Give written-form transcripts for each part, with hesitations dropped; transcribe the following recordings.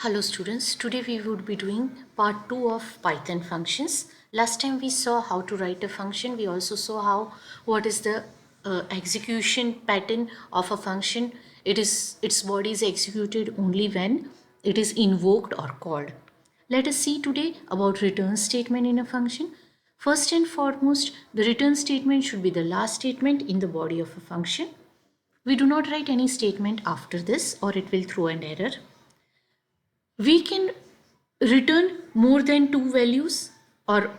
Hello students, today we would be doing part 2 of Python functions. Last time we saw how to write a function. We also saw what is the execution pattern of a function. Its body is executed only when it is invoked or called. Let us see today about return statement in a function. First and foremost, the return statement should be the last statement in the body of a function. We do not write any statement after this or it will throw an error. We can return more than two values or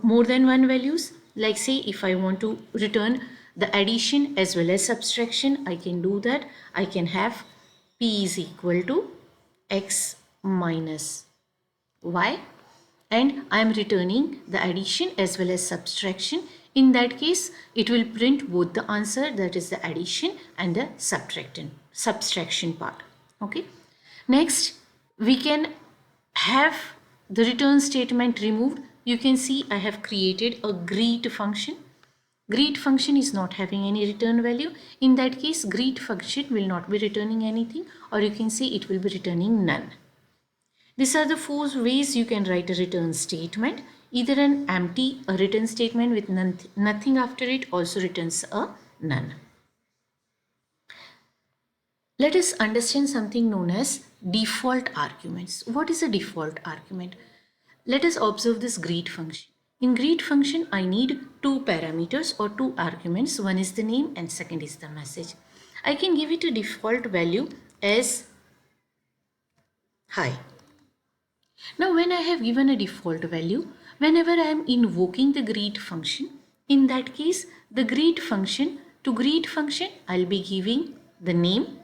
more than one values. Like say if I want to return the addition as well as subtraction, I can do that. I can have p is equal to x minus y, and I am returning the addition as well as subtraction. In that case, it will print both the answer, that is the addition and the subtraction part. Okay. Next, we can have the return statement removed. You can see I have created a greet function. Greet function is not having any return value. In that case, greet function will not be returning anything, or you can say it will be returning none. These are the four ways you can write a return statement. Either an empty, a return statement with nothing after it also returns a none. Let us understand something known as default arguments. What is a default argument? Let us observe this greet function. In greet function, I need two parameters or two arguments. One is the name and second is the message. I can give it a default value as hi. Now when I have given a default value, whenever I am invoking the greet function, in that case, the greet function, to greet function, I'll be giving the name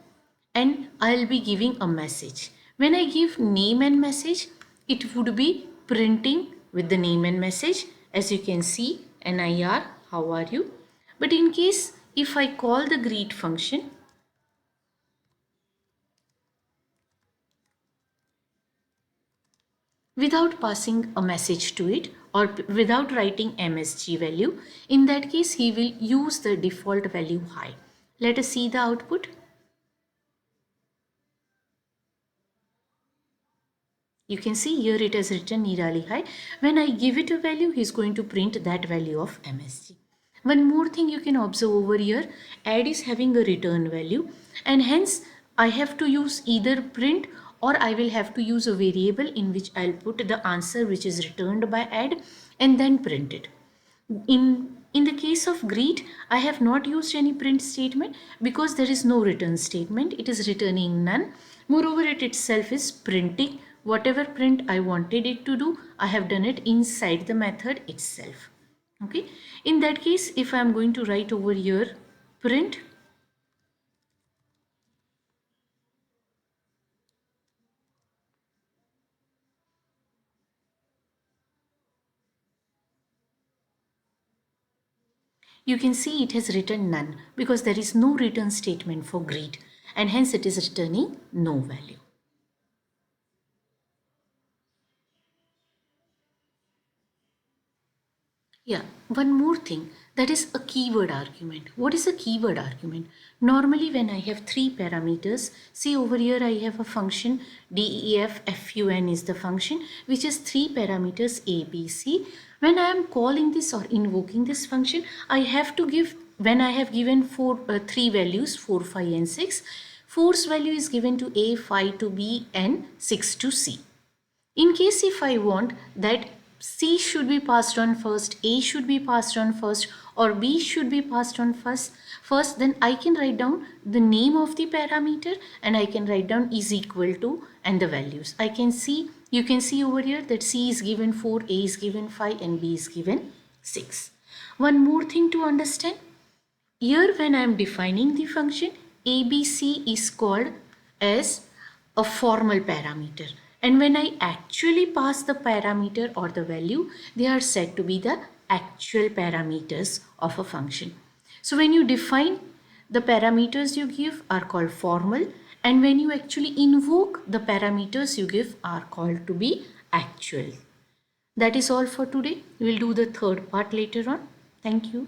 and I'll be giving a message. When I give name and message, it would be printing with the name and message. As you can see, NIR, how are you? But in case if I call the greet function, without passing a message to it or without writing MSG value, in that case he will use the default value hi. Let us see the output. You can see here it has written Nirali Hai. When I give it a value, he is going to print that value of MSG. One more thing you can observe over here, add is having a return value, and hence I have to use either print or I will have to use a variable in which I'll put the answer which is returned by add and then print it. In the case of greet, I have not used any print statement because there is no return statement. It is returning none. Moreover, it itself is printing. Whatever print I wanted it to do, I have done it inside the method itself. Okay. In that case, if I am going to write over here print, you can see it has written none because there is no return statement for greet and hence it is returning no value. Yeah, one more thing, that is a keyword argument. What is a keyword argument? Normally when I have three parameters, see over here I have a function def fun is the function which has three parameters a, b, c. When I am calling this or invoking this function, I have to give, when I have given three values 4, 5 and 6, 4's value is given to a, 5 to b and 6 to c. In case if I want that C should be passed on first, A should be passed on first or B should be passed on first, then I can write down the name of the parameter and I can write down is equal to and the values. You can see over here that C is given 4, A is given 5 and B is given 6. One more thing to understand. Here when I am defining the function, ABC is called as a formal parameter. And when I actually pass the parameter or the value, they are said to be the actual parameters of a function. So when you define, the parameters you give are called formal, and when you actually invoke, the parameters you give are called to be actual. That is all for today. We will do the third part later on. Thank you.